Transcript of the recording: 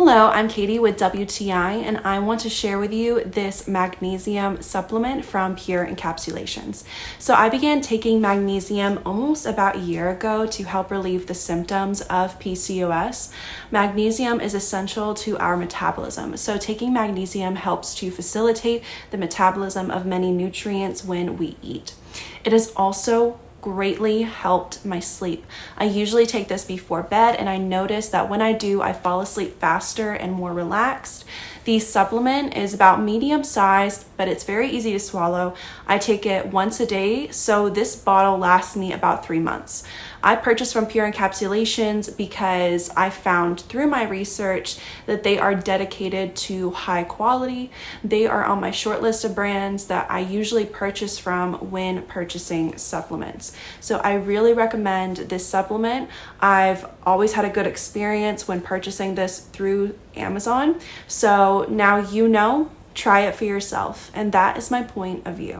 Hello, I'm Katie with WTI, and I want to share with you this magnesium supplement from Pure Encapsulations. So I began taking magnesium almost about a year ago to help relieve the symptoms of PCOS. Magnesium is essential to our metabolism, so taking magnesium helps to facilitate the metabolism of many nutrients when we eat. It is also greatly helped my sleep. I usually take this before bed, and I notice that when I do, I fall asleep faster and more relaxed. The supplement is about medium sized, but it's very easy to swallow. I take it once a day, so this bottle lasts me about 3 months. I purchased from Pure Encapsulations because I found through my research that they are dedicated to high quality. They are on my short list of brands that I usually purchase from when purchasing supplements. So I really recommend this supplement. I've always had a good experience when purchasing this through Amazon. So now you know, try it for yourself. And that is my point of view.